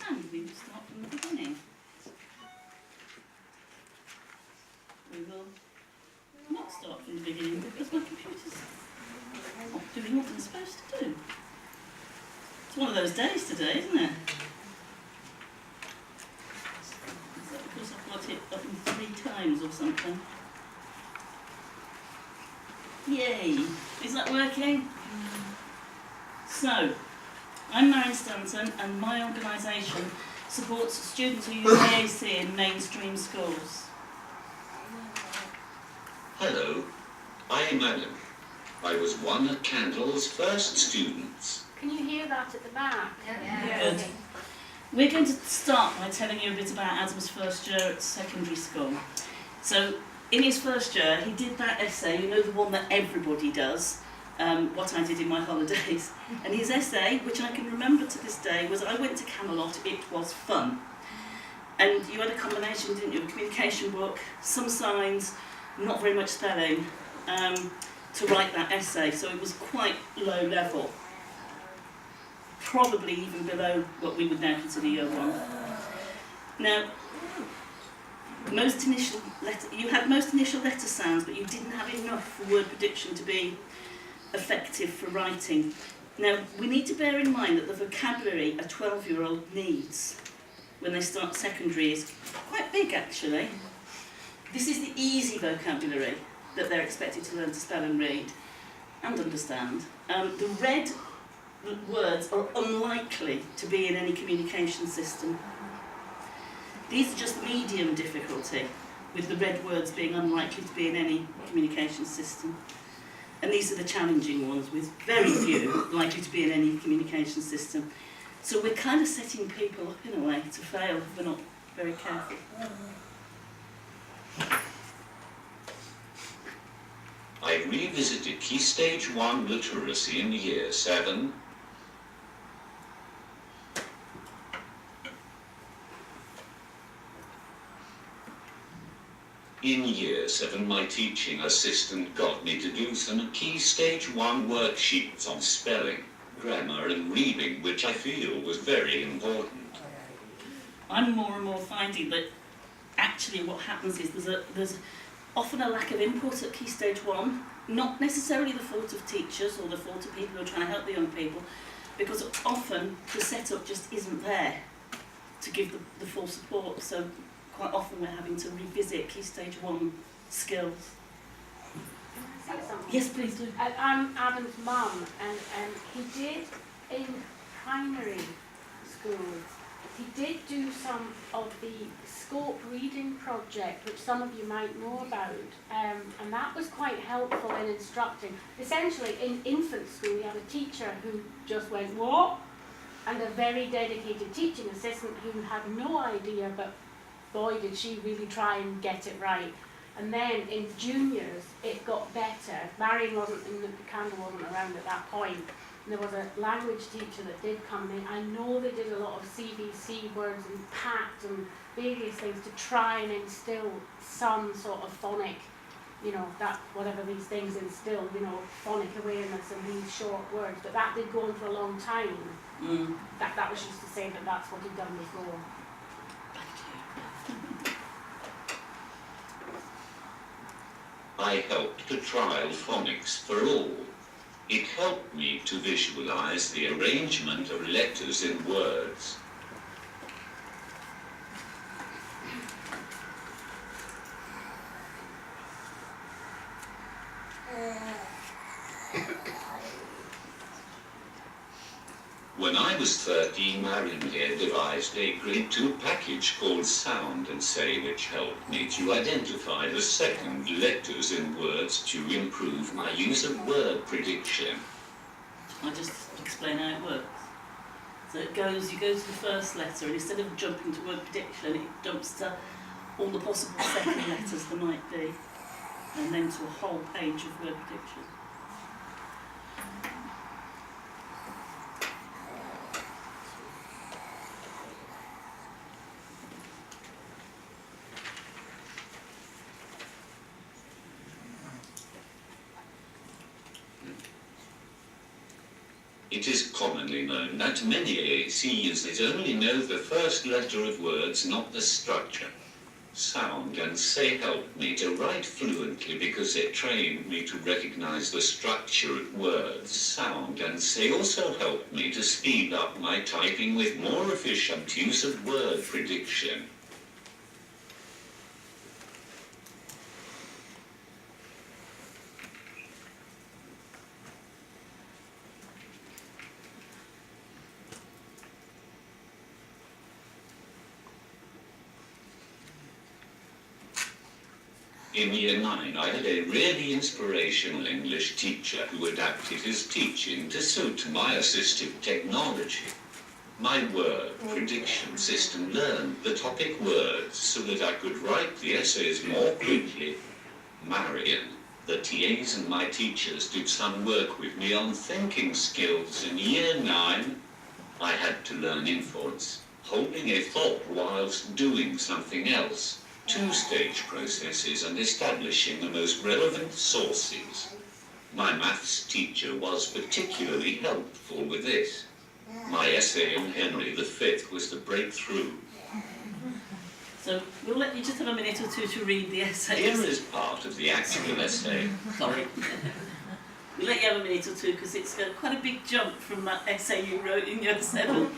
And we will start from the beginning. We will not start from the beginning because my computer's not doing what it's supposed to do. It's one of those days today, isn't it? Is that because I've got it up in 3 times or something? Yay! Is that working? So, I'm Marion and my organisation supports students who use AAC in mainstream schools. Hello, I'm Marion. I was one of Candle's first students. Can you hear that at the back? Yeah. Good. We're going to start by telling you a bit about Adam's first year at secondary school. So, in his first year, he did that essay, you know, the one that everybody does, what I did in my holidays. And his essay, which I can remember to this day, was I went to Camelot, it was fun. And you had a combination, didn't you, a communication book, some signs, not very much spelling, to write that essay. So it was quite low level. Probably even below what we would now consider year 1. Now, you had most initial letter sounds, but you didn't have enough for word prediction to be effective for writing. Now, we need to bear in mind that the vocabulary a 12-year-old needs when they start secondary is quite big, actually. This is the easy vocabulary that they're expected to learn to spell and read and understand. The red words are unlikely to be in any communication system. These are just medium difficulty, with the red words being unlikely to be in any communication system. And these are the challenging ones, with very few likely to be in any communication system. So we're kind of setting people up in a way to fail if we're not very careful. I revisited Key Stage 1 literacy in Year 7. In Year 7, my teaching assistant got me to do some Key Stage 1 worksheets on spelling, grammar and reading, which I feel was very important. I'm more and more finding that actually what happens is there's often a lack of input at Key Stage 1, not necessarily the fault of teachers or the fault of people who are trying to help the young people, because often the setup just isn't there to give the full support. So quite often we're having to revisit Key Stage 1 skills. Can I say something? Yes, please do. I'm Adam's mum, and he did, in primary school, he did do some of the Scope reading project, which some of you might know about, and that was quite helpful in instructing. Essentially, in infant school, we had a teacher who just went, "What?" and a very dedicated teaching assistant who had no idea, but boy, did she really try and get it right. And then in juniors, it got better. Marion wasn't, Candle wasn't around at that point. And there was a language teacher that did come in. I know they did a lot of CVC words and PAT and various things to try and instill some sort of phonic, you know, that whatever these things instill, you know, phonic awareness and these short words. But that did go on for a long time. That was just to say that that's what he'd done before. I helped to trial phonics for all. It helped me to visualize the arrangement of letters in words. When I was 13, Marion here devised a grade 2 package called Sound and Say, which helped me to identify the second letters in words to improve my use of word prediction. I'll just explain how it works. So you go to the first letter, and instead of jumping to word prediction, it jumps to all the possible second letters there might be, and then to a whole page of word prediction. It is commonly known that many AAC users only know the first letter of words, not the structure. Sound and Say helped me to write fluently because it trained me to recognize the structure of words. Sound and Say also helped me to speed up my typing with more efficient use of word prediction. In Year 9, I had a really inspirational English teacher who adapted his teaching to suit my assistive technology. My word prediction system learned the topic words so that I could write the essays more quickly. Marion, the TAs and my teachers did some work with me on thinking skills in Year 9. I had to learn inference, holding a thought whilst doing something else, two-stage processes, and establishing the most relevant sources. My maths teacher was particularly helpful with this. My essay on Henry V was the breakthrough. So we'll let you just have a minute or two to read the essay. Here is part of the actual essay. Sorry. We'll let you have a minute or two because it's got quite a big jump from that essay you wrote in Year 7.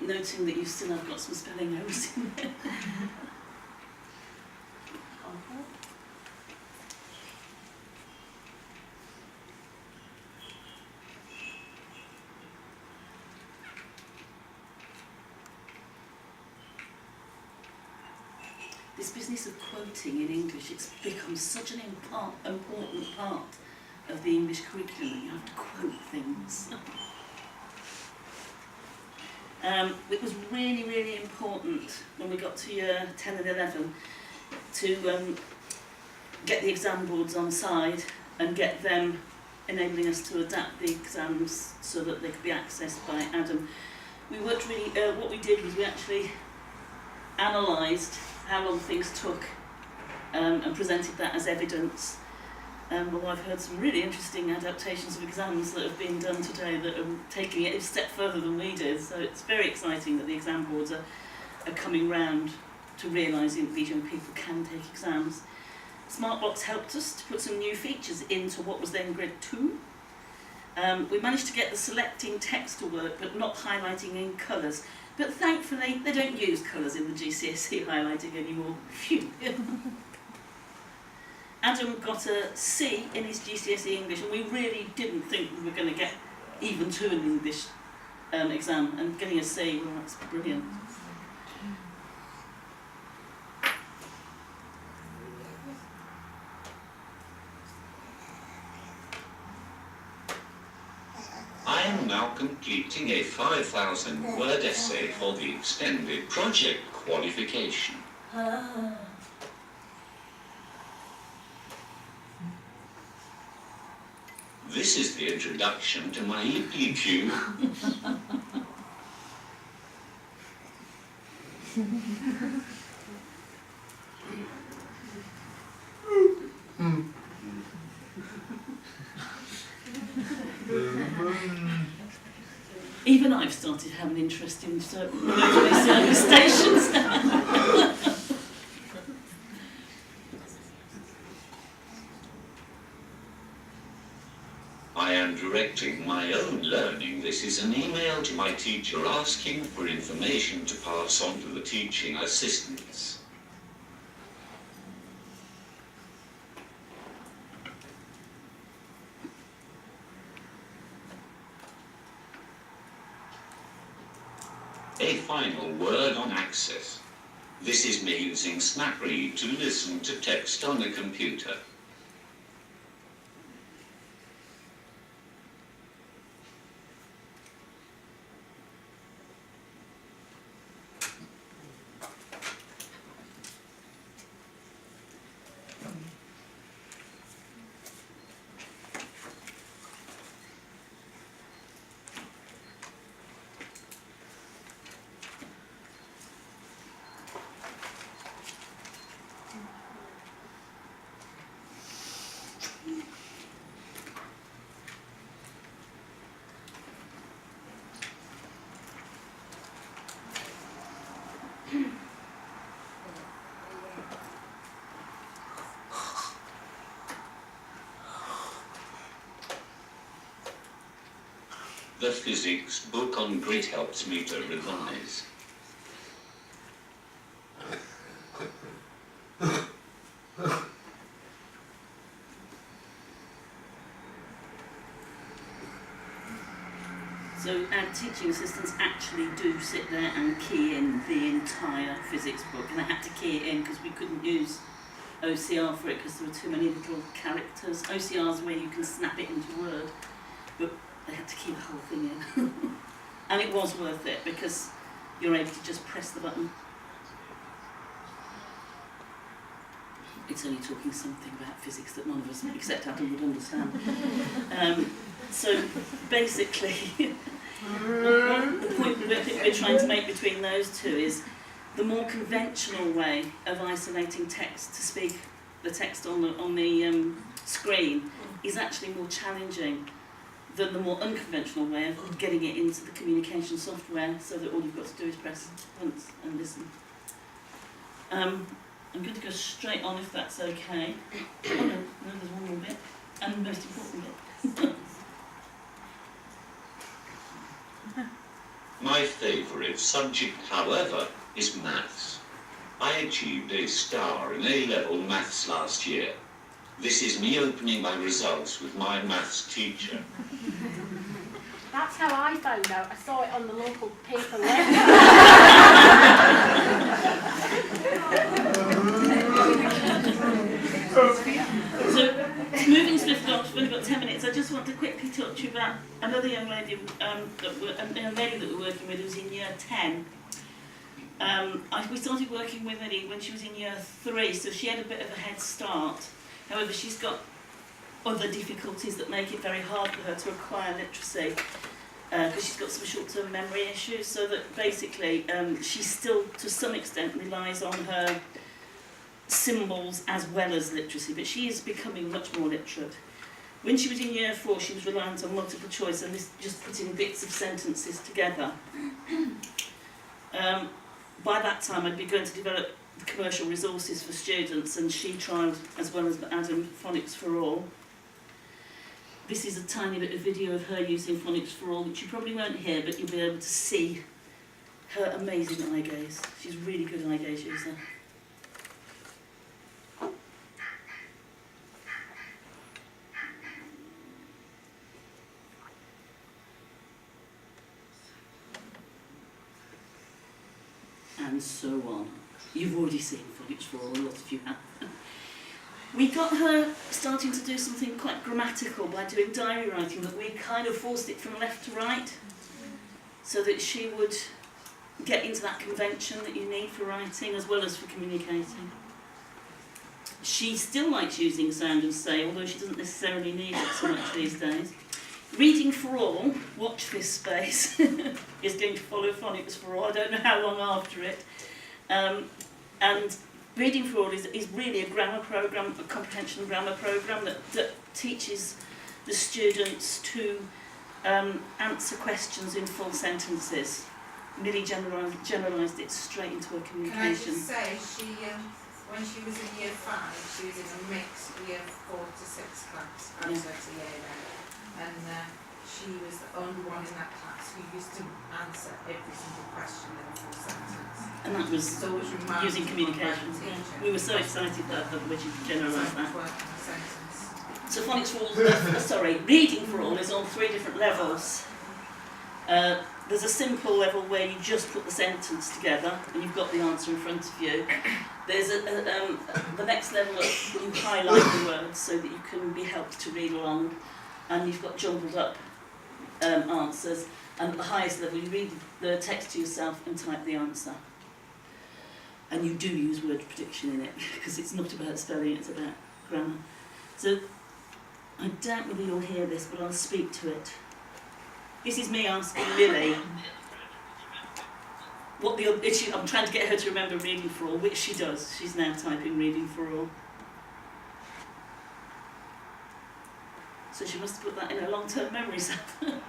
Noting that you still have got some spelling errors in there. This business of quoting in English, it's become such an important part of the English curriculum that you have to quote things. It was really, really important when we got to Year 10 and 11 to get the exam boards on side and get them enabling us to adapt the exams so that they could be accessed by Adam. We worked really, what we did was we actually analysed how long things took and presented that as evidence. Well, I've heard some really interesting adaptations of exams that have been done today that are taking it a step further than we did, so it's very exciting that the exam boards are coming round to realising that these young people can take exams. Smartbox helped us to put some new features into what was then Grid 2. We managed to get the selecting text to work but not highlighting in colours, but thankfully they don't use colours in the GCSE highlighting anymore. Phew. Adam got a C in his GCSE English, and we really didn't think we were going to get even 2 in the English exam, and getting a C, well, that's brilliant. I am now completing a 5,000-word essay for the extended project qualification. This is the introduction to my EPQ. Even I've started having an interest in certain service stations now. I am directing my own learning. This is an email to my teacher asking for information to pass on to the teaching assistants. A final word on access. This is me using SnapRead to listen to text on the computer. The physics book on grit helps me to revise. So our teaching assistants actually do sit there and key in the entire physics book, and I had to key it in because we couldn't use OCR for it because there were too many little characters. OCR is where you can snap it into Word, but they had to key the whole thing in. And it was worth it because you're able to just press the button. It's only talking something about physics that none of us, except Adam, would understand. So basically, the point we're trying to make between those two is the more conventional way of isolating text to speak, the text on the screen, is actually more challenging than the more unconventional way of getting it into the communication software so that all you've got to do is press once and listen. I'm going to go straight on if that's okay. Oh no, there's one more bit, and the most important bit. My favourite subject, however, is maths. I achieved a star in A-level maths last year. This is me opening my results with my maths teacher. That's how I found out. I saw it on the local paper. So, moving swiftly on, we've only got 10 minutes. I just want to quickly talk to you about another young lady, that we're working with who's in year 10. We started working with Eddie when she was in year 3, so she had a bit of a head start. However, she's got other difficulties that make it very hard for her to acquire literacy because she's got some short-term memory issues, so that basically she still, to some extent, relies on her symbols as well as literacy, but she is becoming much more literate. When she was in year 4, she was reliant on multiple choice and this just putting bits of sentences together. By that time, I'd begun to develop commercial resources for students, and she trialled, as well as Adam, Phonics for All. This is a tiny bit of video of her using Phonics for All, which you probably won't hear, but you'll be able to see her amazing eye gaze. She's a really good eye gaze user. And so on. You've already seen Phonics for All, a lot of you have. We got her starting to do something quite grammatical by doing diary writing, that we kind of forced it from left to right, so that she would get into that convention that you need for writing as well as for communicating. She still likes using sound and say, although she doesn't necessarily need it so much these days. Reading for All, watch this space, is going to follow Phonics for All. I don't know how long after it. And Reading for All is really a grammar programme, a comprehension grammar programme that teaches the students to answer questions in full sentences. Millie generalised it straight into her communication. Can I just say, when she was in year 5, she was in a mixed year 4 to 6 class, outside to year 11. And she was the only one in that class who used to answer every single question in a full sentence. And that was So using communication. Yeah. We were so excited that when she generalised that. So Phonics for All, Reading for All is on 3 different levels. There's a simple level where you just put the sentence together and you've got the answer in front of you. There's the next level that you highlight the words so that you can be helped to read along, and you've got jumbled up answers. And at the highest level, you read the text to yourself and type the answer. And you do use word prediction in it because it's not about spelling, it's about grammar. So I doubt whether you'll hear this, but I'll speak to it. This is me asking Millie what the issue. I'm trying to get her to remember Reading for All, which she does. She's now typing Reading for All. So she must have put that in her long-term memory somewhere.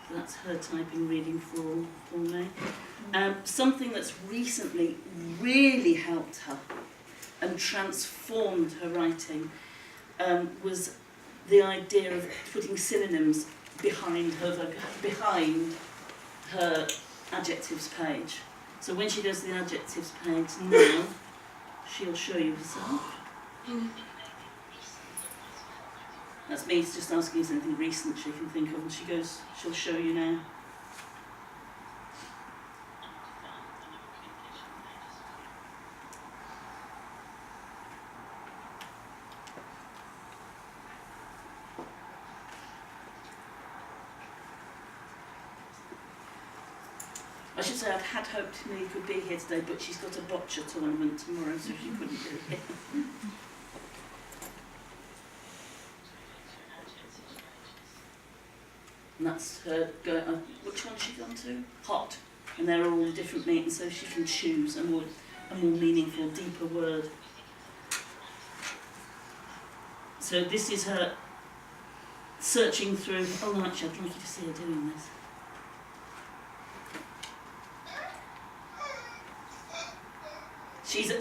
So that's her typing Reading for All for me. Something that's recently really helped her and transformed her writing was the idea of putting synonyms behind her adjectives page. So when she does the adjectives page now, she'll show you herself. That's me just asking if there's anything recent she can think of, and she'll show you now. I should say I'd had hoped Millie could be here today, but she's got a boccia tournament tomorrow, so she couldn't be here. And that's her which one's she gone to? Hot. And they're all different meetings, so she can choose a more meaningful, deeper word. So this is her searching through. Oh no, actually, I'd like you to see her doing this.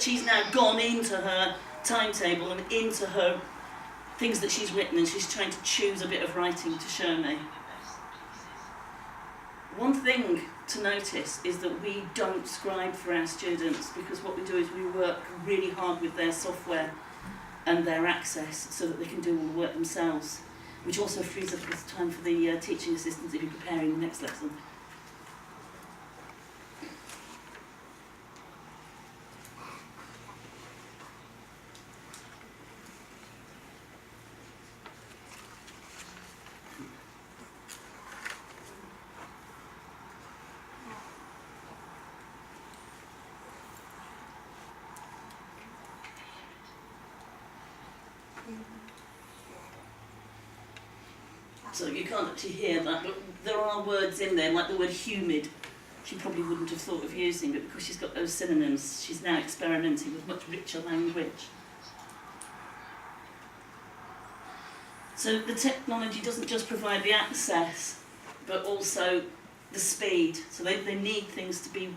She's now gone into her timetable and into her things that she's written, and she's trying to choose a bit of writing to show me. One thing to notice is that we don't scribe for our students, because what we do is we work really hard with their software and their access so that they can do all the work themselves, which also frees up time for the teaching assistants to be preparing the next lesson. So you can't actually hear that, but there are words in there, like the word humid. She probably wouldn't have thought of using, but because she's got those synonyms, she's now experimenting with much richer language. So the technology doesn't just provide the access, but also the speed. So they need things to be,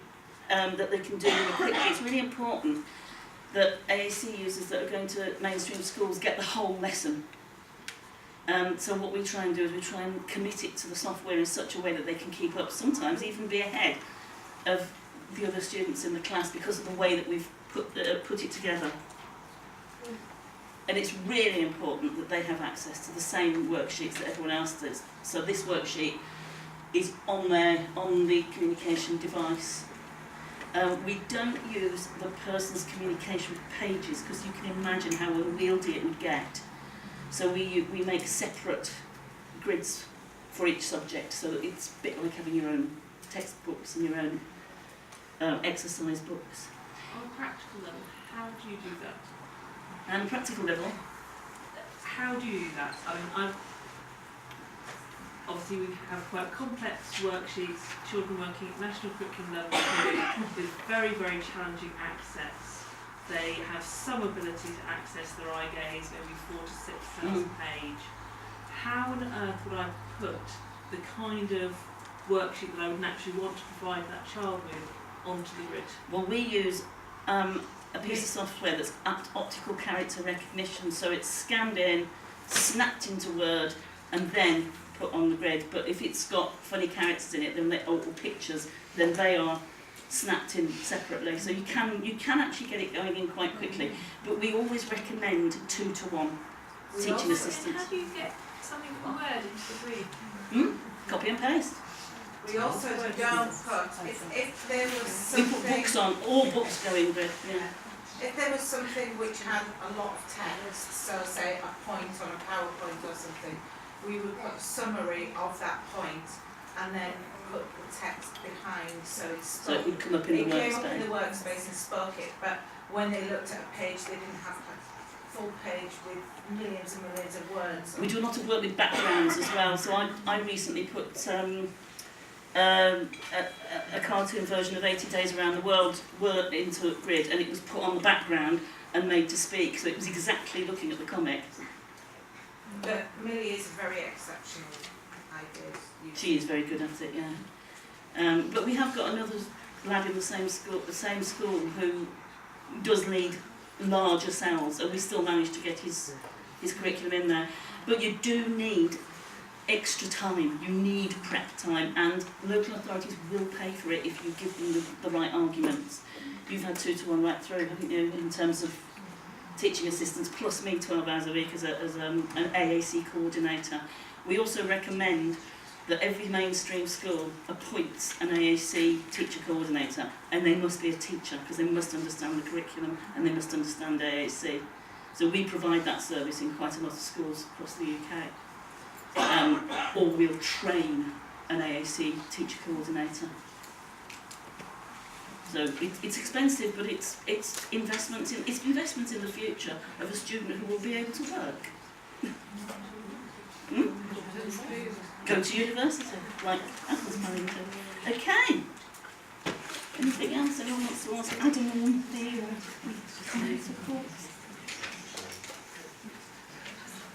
that they can do really quickly. It's really important that AAC users that are going to mainstream schools get the whole lesson. So what we try and do is we try and commit it to the software in such a way that they can keep up, sometimes even be ahead of the other students in the class because of the way that we've put it together. And it's really important that they have access to the same worksheets that everyone else does. So this worksheet is on the communication device. We don't use the person's communication pages because you can imagine how unwieldy it would get. So we make separate grids for each subject, so that it's a bit like having your own textbooks and your own exercise books. On a practical level, how do you do that? And on a practical level, how do you do that? I mean, obviously we have quite complex worksheets, children working at national curriculum level with very, very challenging access. They have some ability to access their eye gaze, maybe 4,000 to 6,000 page. How on earth would I put the kind of worksheet that I would naturally want to provide that child with onto the grid? well, we use a piece of software that's optical character recognition, so it's scanned in, snapped into Word, and then put on the grid. But if it's got funny characters in it, then or pictures, then they are snapped in separately. So you can actually get it going in quite quickly. But we always recommend 2-to-1 teaching assistants. How do you get something from Word into the grid? Copy and paste. We also don't put, if there was We something... put books on, all books go in grid. Yeah. If there was something which had a lot of text, so say a point on a PowerPoint or something, we would put a summary of that point and then put the text behind, so it So it would come up in the came up in workspace. the workspace and spoke it, but when they looked at a page, they didn't have a full page with millions and millions of words. We do a lot of work with backgrounds as well. So I recently put a cartoon version of 80 Days Around the World into a grid, and it was put on the background and made to speak, so it was exactly looking at the comic. But Millie is very exceptional, I guess. She is very good at it, yeah. But we have got another lad in the same school who does lead larger cells, and we still managed to get his curriculum in there. But you do need extra time, you need prep time, and local authorities will pay for it if you give them the right arguments. You've had 2 to 1 right through, haven't you, in terms of teaching assistants, plus me 12 hours a week as an AAC coordinator. We also recommend that every mainstream school appoints an AAC teacher coordinator, and they must be a teacher because they must understand the curriculum and they must understand AAC. So we provide that service in quite a lot of schools across the UK. Or we'll train an AAC teacher coordinator. So it's expensive, but it's investments in the future of a student who will be able to work. Go to university, like Apple's planning to. Okay. Anything else anyone wants to ask? Adam or Lee or comments or thoughts?